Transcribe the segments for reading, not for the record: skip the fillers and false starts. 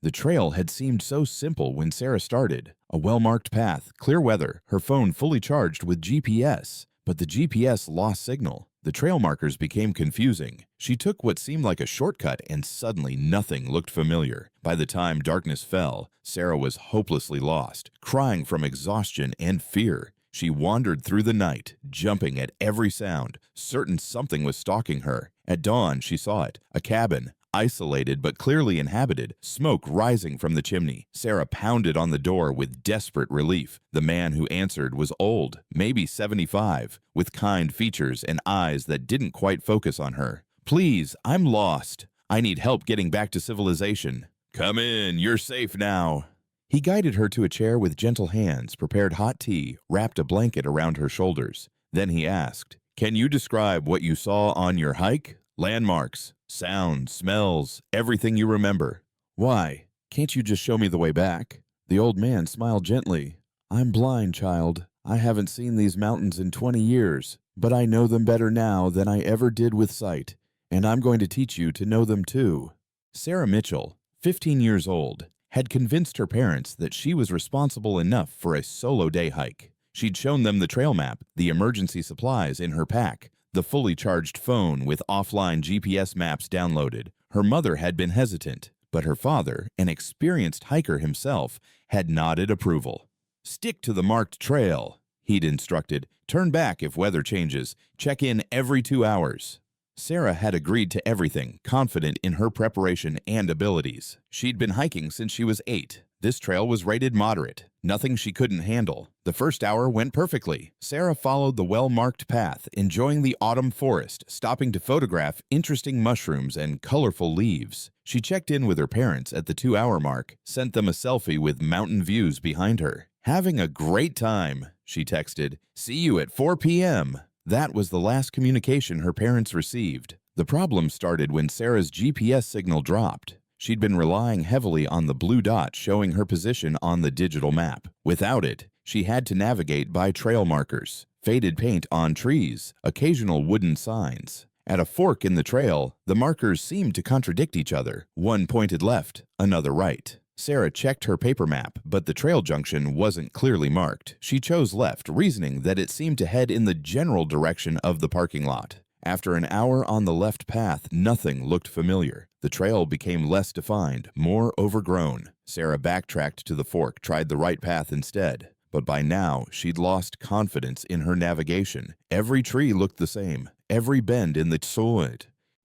The trail had seemed so simple when Sarah started. A well-marked path, clear weather, her phone fully charged with GPS. But the GPS lost signal. The trail markers became confusing. She took what seemed like a shortcut and suddenly nothing looked familiar. By the time darkness fell, Sarah was hopelessly lost, crying from exhaustion and fear. She wandered through the night, jumping at every sound, certain something was stalking her. At dawn, she saw it, a cabin, isolated but clearly inhabited, smoke rising from the chimney. Sarah pounded on the door with desperate relief. The man who answered was old, maybe 75, with kind features and eyes that didn't quite focus on her. "Please, I'm lost. I need help getting back to civilization." "Come in, you're safe now." He guided her to a chair with gentle hands, prepared hot tea, wrapped a blanket around her shoulders. Then he asked, "Can you describe what you saw on your hike? Landmarks, sounds, smells, everything you remember." "Why? Can't you just show me the way back?" The old man smiled gently. "I'm blind, child. I haven't seen these mountains in 20 years, but I know them better now than I ever did with sight, and I'm going to teach you to know them too." Sarah Mitchell, 15 years old, had convinced her parents that she was responsible enough for a solo day hike. She'd shown them the trail map, the emergency supplies in her pack, the fully charged phone with offline GPS maps downloaded. Her mother had been hesitant, but her father, an experienced hiker himself, had nodded approval. "Stick to the marked trail," he'd instructed. "Turn back if weather changes. Check in every 2 hours." Sarah had agreed to everything, confident in her preparation and abilities. She'd been hiking since she was 8. This trail was rated moderate, nothing she couldn't handle. The first hour went perfectly. Sarah followed the well-marked path, enjoying the autumn forest, stopping to photograph interesting mushrooms and colorful leaves. She checked in with her parents at the 2-hour mark, sent them a selfie with mountain views behind her. "Having a great time," she texted. "See you at 4 p.m. That was the last communication her parents received. The problem started when Sarah's GPS signal dropped. She'd been relying heavily on the blue dot showing her position on the digital map. Without it, she had to navigate by trail markers, faded paint on trees, occasional wooden signs. At a fork in the trail, the markers seemed to contradict each other. One pointed left, another right. Sarah checked her paper map, but the trail junction wasn't clearly marked. She chose left, reasoning that it seemed to head in the general direction of the parking lot. After an hour on the left path, nothing looked familiar. The trail became less defined, more overgrown. Sarah backtracked to the fork, tried the right path instead. But by now, she'd lost confidence in her navigation. Every tree looked the same, every bend in the soil.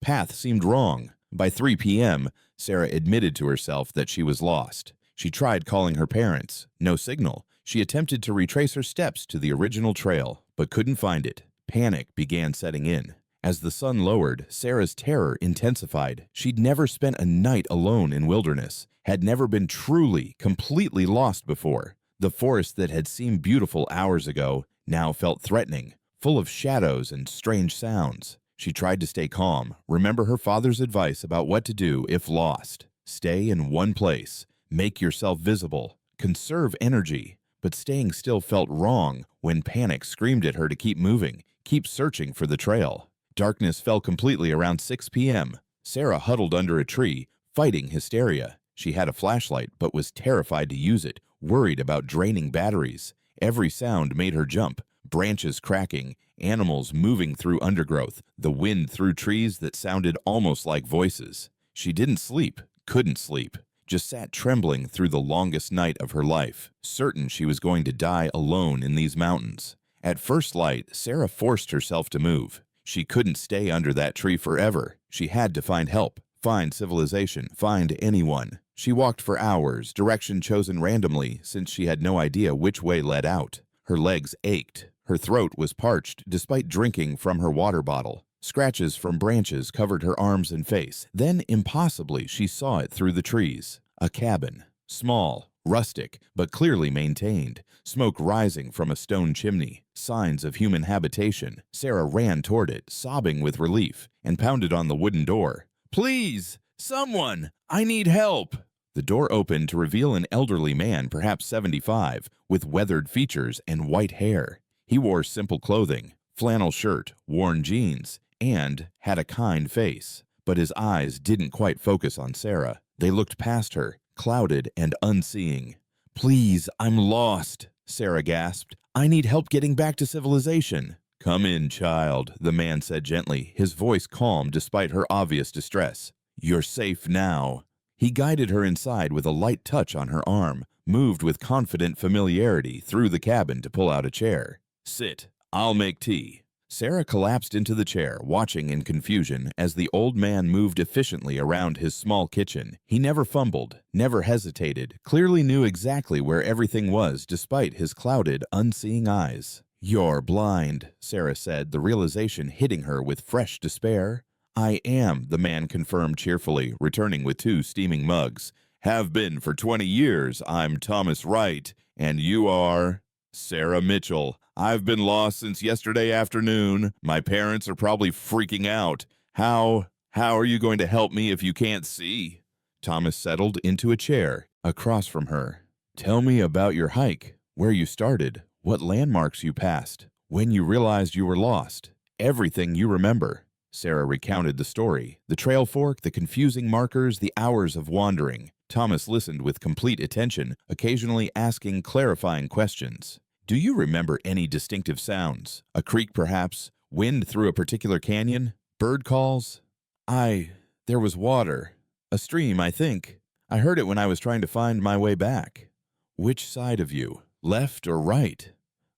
Path seemed wrong. By 3 p.m., Sarah admitted to herself that she was lost. She tried calling her parents. No signal. She attempted to retrace her steps to the original trail, but couldn't find it. Panic began setting in. As the sun lowered, Sarah's terror intensified. She'd never spent a night alone in wilderness, had never been truly, completely lost before. The forest that had seemed beautiful hours ago now felt threatening, full of shadows and strange sounds. She tried to stay calm, remember her father's advice about what to do if lost. Stay in one place, make yourself visible, conserve energy. But staying still felt wrong when panic screamed at her to keep moving, keep searching for the trail. Darkness fell completely around 6 p.m. Sarah huddled under a tree, fighting hysteria. She had a flashlight but was terrified to use it, worried about draining batteries. Every sound made her jump, branches cracking, animals moving through undergrowth, the wind through trees that sounded almost like voices. She didn't sleep, couldn't sleep, just sat trembling through the longest night of her life, certain she was going to die alone in these mountains. At first light, Sarah forced herself to move. She couldn't stay under that tree forever. She had to find help, find civilization, find anyone. She walked for hours, direction chosen randomly since she had no idea which way led out. Her legs ached. Her throat was parched despite drinking from her water bottle. Scratches from branches covered her arms and face. Then, impossibly, she saw it through the trees. A cabin. Small, rustic, but clearly maintained. Smoke rising from a stone chimney. Signs of human habitation. Sarah ran toward it, sobbing with relief, and pounded on the wooden door. "Please! Someone! I need help!" The door opened to reveal an elderly man, perhaps 75, with weathered features and white hair. He wore simple clothing, flannel shirt, worn jeans, and had a kind face. But his eyes didn't quite focus on Sarah. They looked past her, clouded and unseeing. "Please, I'm lost," Sarah gasped. "I need help getting back to civilization." "Come in, child," the man said gently, his voice calm despite her obvious distress. "You're safe now." He guided her inside with a light touch on her arm, moved with confident familiarity through the cabin to pull out a chair. "Sit. I'll make tea." Sarah collapsed into the chair, watching in confusion as the old man moved efficiently around his small kitchen. He never fumbled, never hesitated, clearly knew exactly where everything was despite his clouded, unseeing eyes. "You're blind," Sarah said, the realization hitting her with fresh despair. "I am," the man confirmed cheerfully, returning with 2 steaming mugs. "Have been for 20 years. I'm Thomas Wright, and you are—" "Sarah Mitchell. I've been lost since yesterday afternoon. My parents are probably freaking out. How are you going to help me if you can't see?" Thomas settled into a chair across from her. "Tell me about your hike, where you started, what landmarks you passed, when you realized you were lost. Everything you remember." Sarah recounted the story, the trail fork, the confusing markers, the hours of wandering. Thomas listened with complete attention, occasionally asking clarifying questions. "Do you remember any distinctive sounds? A creak, perhaps? Wind through a particular canyon? Bird calls?" There was water. A stream, I think. I heard it when I was trying to find my way back." "Which side of you? Left or right?"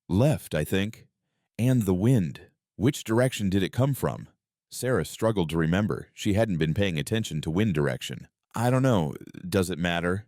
"Left, I think." "And the wind. Which direction did it come from?" Sarah struggled to remember. She hadn't been paying attention to wind direction. "I don't know. Does it matter?"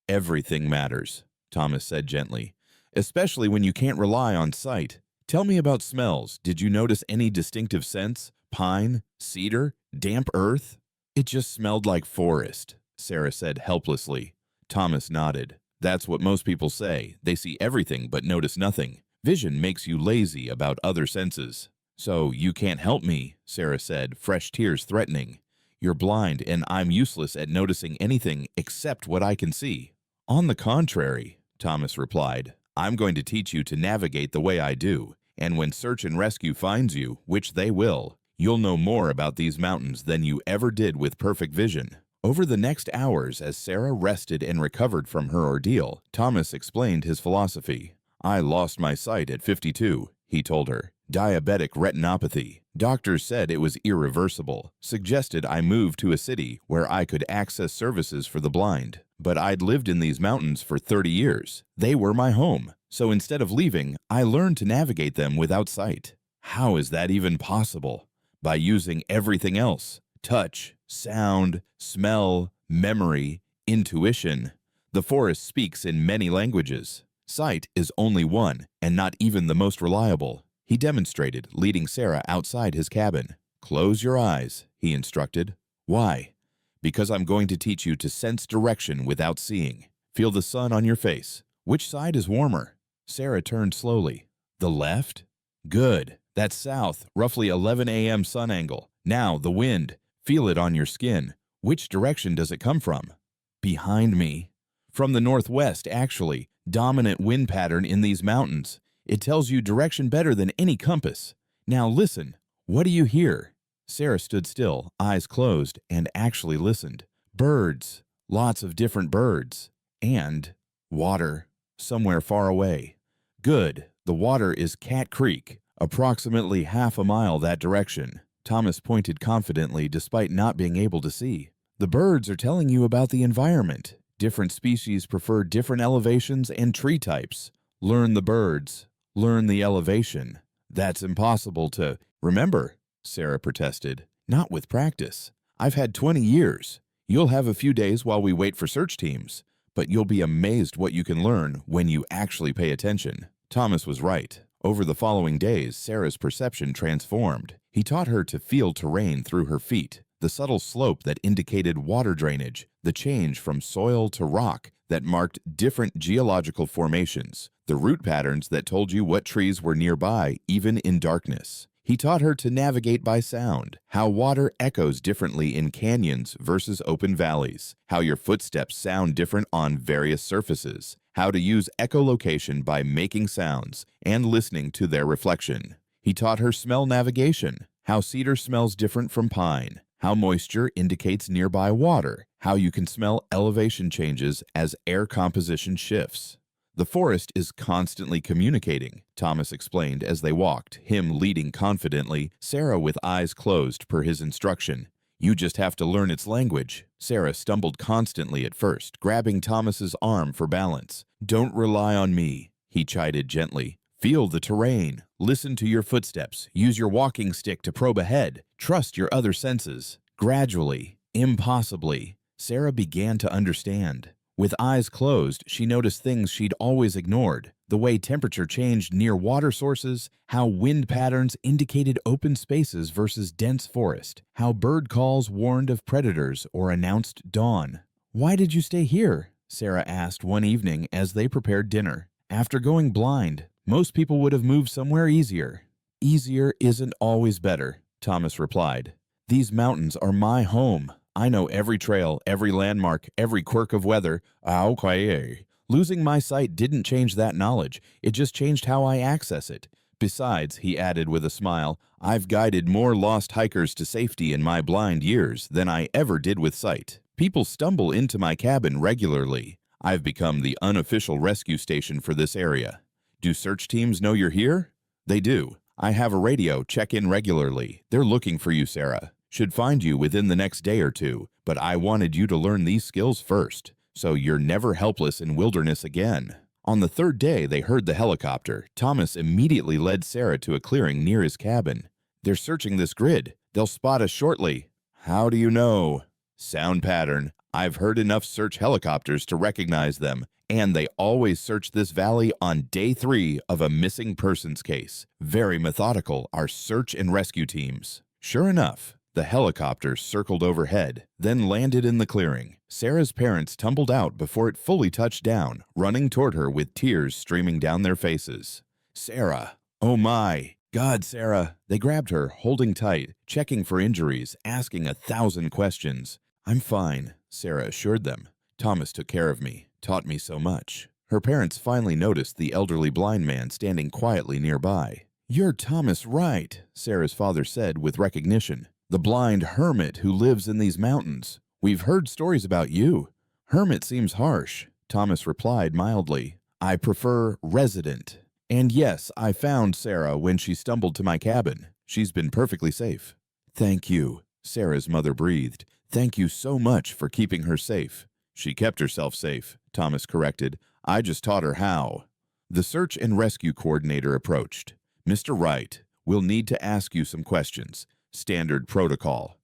"Everything matters," Thomas said gently. "Especially when you can't rely on sight. Tell me about smells. Did you notice any distinctive scents? Pine? Cedar? Damp earth?" "It just smelled like forest," Sarah said helplessly. Thomas nodded. "That's what most people say. They see everything but notice nothing. Vision makes you lazy about other senses." "So you can't help me," Sarah said, fresh tears threatening. "You're blind, and I'm useless at noticing anything except what I can see." "On the contrary," Thomas replied, "I'm going to teach you to navigate the way I do, and when search and rescue finds you, which they will, you'll know more about these mountains than you ever did with perfect vision." Over the next hours, as Sarah rested and recovered from her ordeal, Thomas explained his philosophy. "I lost my sight at 52, he told her. "Diabetic retinopathy. Doctors said it was irreversible, suggested I move to a city where I could access services for the blind. But I'd lived in these mountains for 30 years. They were my home. So instead of leaving, I learned to navigate them without sight." "How is that even possible?" "By using everything else. Touch, sound, smell, memory, intuition. The forest speaks in many languages. Sight is only one, and not even the most reliable." He demonstrated, leading Sarah outside his cabin. "Close your eyes," he instructed. "Why?" "Because I'm going to teach you to sense direction without seeing. Feel the sun on your face. Which side is warmer?" Sarah turned slowly. "The left?" "Good. That's south, roughly 11 a.m. sun angle. Now, the wind. Feel it on your skin. Which direction does it come from?" "Behind me." "From the northwest, actually. Dominant wind pattern in these mountains. It tells you direction better than any compass. Now listen. What do you hear?" Sarah stood still, eyes closed, and actually listened. "Birds. Lots of different birds. And water. Somewhere far away." "Good. The water is Cat Creek, approximately half a mile that direction." Thomas pointed confidently despite not being able to see. "The birds are telling you about the environment. Different species prefer different elevations and tree types. Learn the birds. Learn the elevation." "That's impossible to—" "Remember," Sarah protested, "not with practice. I've had 20 years. You'll have a few days while we wait for search teams, but you'll be amazed what you can learn when you actually pay attention." Thomas was right. Over the following days, Sarah's perception transformed. He taught her to feel terrain through her feet, the subtle slope that indicated water drainage, the change from soil to rock that marked different geological formations, the root patterns that told you what trees were nearby, even in darkness. He taught her to navigate by sound, how water echoes differently in canyons versus open valleys, how your footsteps sound different on various surfaces, how to use echolocation by making sounds and listening to their reflection. He taught her smell navigation, how cedar smells different from pine, how moisture indicates nearby water, how you can smell elevation changes as air composition shifts. The forest is constantly communicating, Thomas explained as they walked, him leading confidently, Sarah with eyes closed per his instruction. You just have to learn its language. Sarah stumbled constantly at first, grabbing Thomas's arm for balance. Don't rely on me, he chided gently. Feel the terrain. Listen to your footsteps. Use your walking stick to probe ahead. Trust your other senses. Gradually, impossibly, Sarah began to understand. With eyes closed, she noticed things she'd always ignored. The way temperature changed near water sources, how wind patterns indicated open spaces versus dense forest, how bird calls warned of predators or announced dawn. Why did you stay here? Sarah asked one evening as they prepared dinner. After going blind, most people would have moved somewhere easier. Easier isn't always better, Thomas replied. These mountains are my home. I know every trail, every landmark, every quirk of weather. Okay. Losing my sight didn't change that knowledge. It just changed how I access it. Besides, he added with a smile, I've guided more lost hikers to safety in my blind years than I ever did with sight. People stumble into my cabin regularly. I've become the unofficial rescue station for this area. Do search teams know you're here? They do. I have a radio, check in regularly. They're looking for you, Sarah. Should find you within the next day or two, but I wanted you to learn these skills first, so you're never helpless in wilderness again. On the third day, they heard the helicopter. Thomas immediately led Sarah to a clearing near his cabin. They're searching this grid. They'll spot us shortly. How do you know? Sound pattern. I've heard enough search helicopters to recognize them, and they always search this valley on day 3 of a missing persons case. Very methodical, our search and rescue teams. Sure enough, the helicopter circled overhead, then landed in the clearing. Sarah's parents tumbled out before it fully touched down, running toward her with tears streaming down their faces. Sarah! Oh my! God, Sarah! They grabbed her, holding tight, checking for injuries, asking 1,000 questions. I'm fine, Sarah assured them. Thomas took care of me, taught me so much. Her parents finally noticed the elderly blind man standing quietly nearby. You're Thomas Wright, Sarah's father said with recognition. The blind hermit who lives in these mountains. We've heard stories about you. Hermit seems harsh, Thomas replied mildly. I prefer resident. And yes, I found Sarah when she stumbled to my cabin. She's been perfectly safe. Thank you, Sarah's mother breathed. Thank you so much for keeping her safe. She kept herself safe, Thomas corrected. I just taught her how. The search and rescue coordinator approached. Mr. Wright, we'll need to ask you some questions. Standard protocol.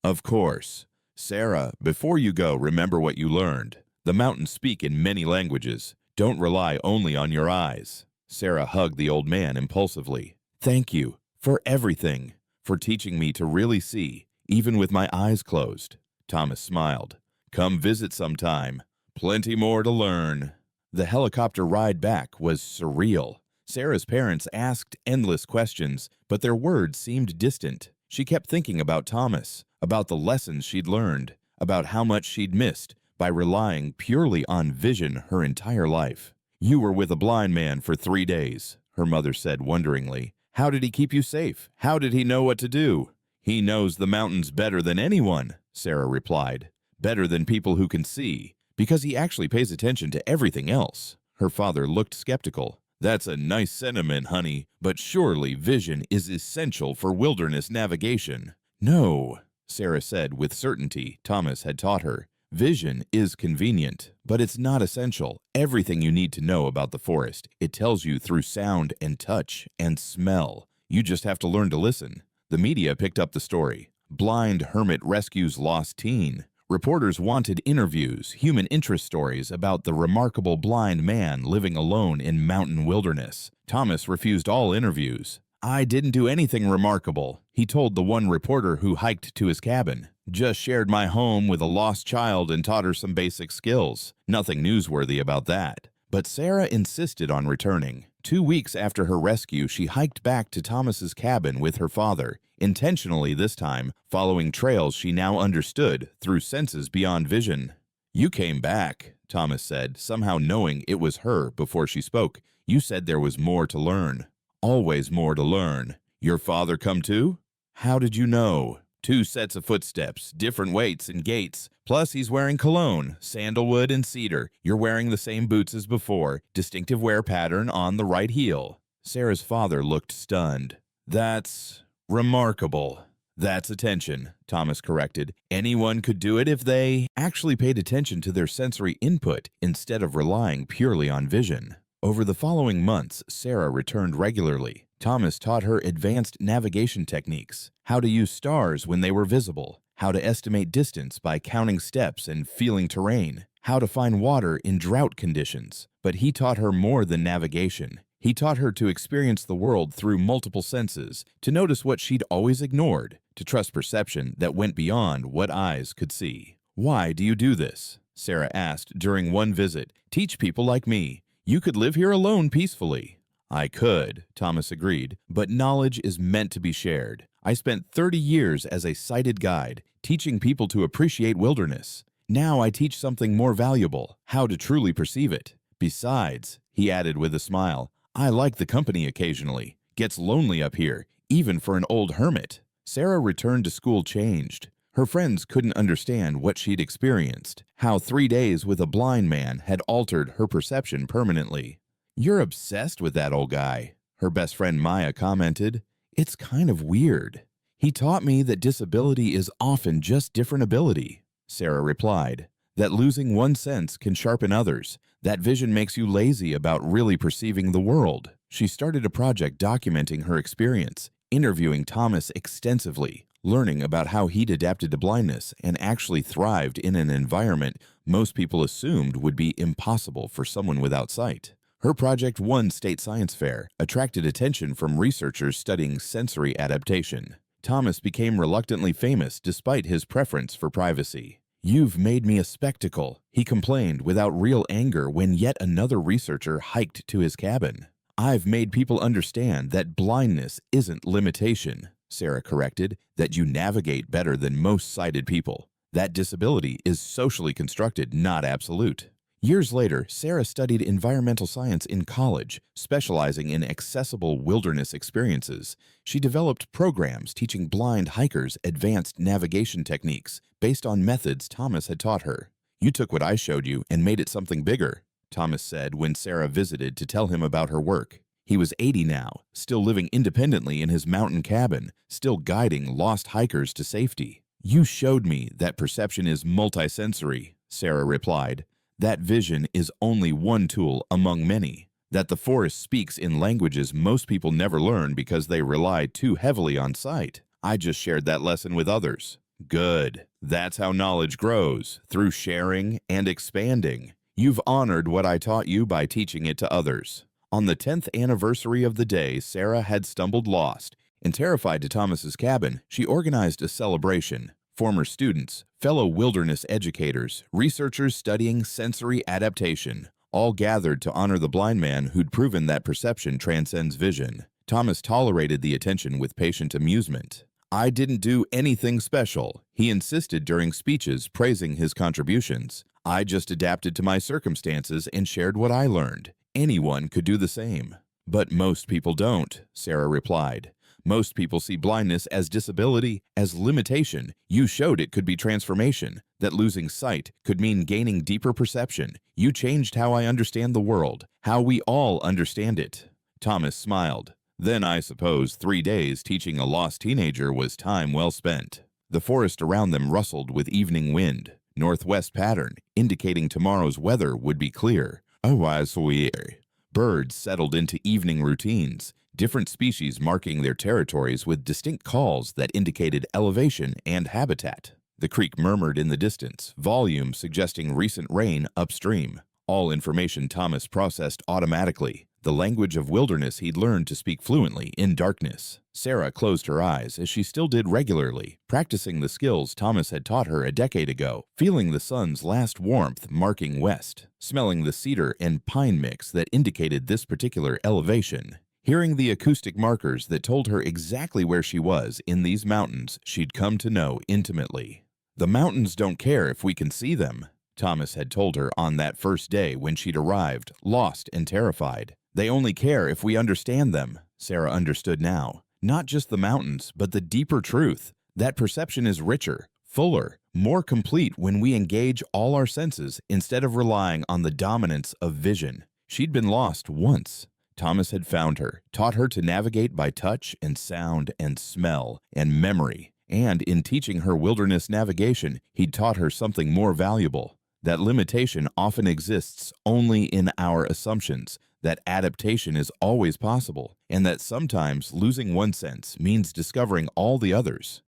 Of course. Sarah, before you go, remember what you learned. The mountains speak in many languages. Don't rely only on your eyes. Sarah hugged the old man impulsively. Thank you for everything, for teaching me to really see, even with my eyes closed. Thomas smiled. Come visit sometime. Plenty more to learn. The helicopter ride back was surreal. Sarah's parents asked endless questions, but their words seemed distant. She kept thinking about Thomas, about the lessons she'd learned, about how much she'd missed by relying purely on vision her entire life. You were with a blind man for 3 days, her mother said wonderingly. How did he keep you safe? How did he know what to do? He knows the mountains better than anyone, Sarah replied. Better than people who can see, because he actually pays attention to everything else. Her father looked skeptical. That's a nice sentiment, honey, but surely vision is essential for wilderness navigation. No, Sarah said with certainty Thomas had taught her. Vision is convenient, but it's not essential. Everything you need to know about the forest, it tells you through sound and touch and smell. You just have to learn to listen. The media picked up the story. Blind hermit rescues lost teen. Reporters wanted interviews, human interest stories about the remarkable blind man living alone in mountain wilderness. Thomas refused all interviews. I didn't do anything remarkable, he told the one reporter who hiked to his cabin. Just shared my home with a lost child and taught her some basic skills. Nothing newsworthy about that. But Sarah insisted on returning. 2 weeks after her rescue, she hiked back to Thomas's cabin with her father, intentionally this time, following trails she now understood through senses beyond vision. You came back, Thomas said, somehow knowing it was her before she spoke. You said there was more to learn. Always more to learn. Your father come too? How did you know? 2 sets of footsteps, different weights and gaits. Plus, he's wearing cologne, sandalwood and cedar. You're wearing the same boots as before, distinctive wear pattern on the right heel." Sarah's father looked stunned. "That's remarkable." "That's attention," Thomas corrected. "Anyone could do it if they actually paid attention to their sensory input instead of relying purely on vision." Over the following months, Sarah returned regularly. Thomas taught her advanced navigation techniques, how to use stars when they were visible, how to estimate distance by counting steps and feeling terrain, how to find water in drought conditions. But he taught her more than navigation. He taught her to experience the world through multiple senses, to notice what she'd always ignored, to trust perception that went beyond what eyes could see. "Why do you do this?" Sarah asked during one visit. "Teach people like me. You could live here alone peacefully." "I could," Thomas agreed, "but knowledge is meant to be shared. I spent 30 years as a sighted guide, teaching people to appreciate wilderness. Now I teach something more valuable, how to truly perceive it. Besides," he added with a smile, "I like the company occasionally. Gets lonely up here, even for an old hermit." Sarah returned to school changed. Her friends couldn't understand what she'd experienced, how 3 days with a blind man had altered her perception permanently. "You're obsessed with that old guy," her best friend Maya commented. "It's kind of weird." "He taught me that disability is often just different ability," Sarah replied. "That losing one sense can sharpen others. That vision makes you lazy about really perceiving the world." She started a project documenting her experience, interviewing Thomas extensively, learning about how he'd adapted to blindness and actually thrived in an environment most people assumed would be impossible for someone without sight. Her project won state science fair, attracted attention from researchers studying sensory adaptation. Thomas became reluctantly famous despite his preference for privacy. "You've made me a spectacle," he complained without real anger when yet another researcher hiked to his cabin. "I've made people understand that blindness isn't limitation," Sarah corrected, "that you navigate better than most sighted people. That disability is socially constructed, not absolute." Years later, Sarah studied environmental science in college, specializing in accessible wilderness experiences. She developed programs teaching blind hikers advanced navigation techniques based on methods Thomas had taught her. "You took what I showed you and made it something bigger," Thomas said when Sarah visited to tell him about her work. He was 80 now, still living independently in his mountain cabin, still guiding lost hikers to safety. "You showed me that perception is multisensory," Sarah replied. "That vision is only one tool among many. That the forest speaks in languages most people never learn because they rely too heavily on sight. I just shared that lesson with others." "Good. That's how knowledge grows, through sharing and expanding. You've honored what I taught you by teaching it to others." On the 10th anniversary of the day Sarah had stumbled lost and terrified to Thomas's cabin, she organized a celebration. Former students, fellow wilderness educators, researchers studying sensory adaptation, all gathered to honor the blind man who'd proven that perception transcends vision. Thomas tolerated the attention with patient amusement. "I didn't do anything special," he insisted during speeches praising his contributions. "I just adapted to my circumstances and shared what I learned. Anyone could do the same." "But most people don't," Sarah replied. "Most people see blindness as disability, as limitation. You showed it could be transformation, that losing sight could mean gaining deeper perception. You changed how I understand the world, how we all understand it." Thomas smiled. "Then I suppose 3 days teaching a lost teenager was time well spent." The forest around them rustled with evening wind, northwest pattern, indicating tomorrow's weather would be clear. "Oh, I swear." Birds settled into evening routines, different species marking their territories with distinct calls that indicated elevation and habitat. The creek murmured in the distance, volume suggesting recent rain upstream. All information Thomas processed automatically, the language of wilderness he'd learned to speak fluently in darkness. Sarah closed her eyes, as she still did regularly, practicing the skills Thomas had taught her a decade ago, feeling the sun's last warmth marking west, smelling the cedar and pine mix that indicated this particular elevation, hearing the acoustic markers that told her exactly where she was in these mountains she'd come to know intimately. "The mountains don't care if we can see them," Thomas had told her on that first day when she'd arrived, lost and terrified. "They only care if we understand them." Sarah understood now. Not just the mountains, but the deeper truth, That perception is richer, fuller, more complete when we engage all our senses instead of relying on the dominance of vision. She'd been lost once. Thomas had found her, taught her to navigate by touch and sound and smell and memory. And in teaching her wilderness navigation, he'd taught her something more valuable. That limitation often exists only in our assumptions, that adaptation is always possible, and that sometimes losing one sense means discovering all the others.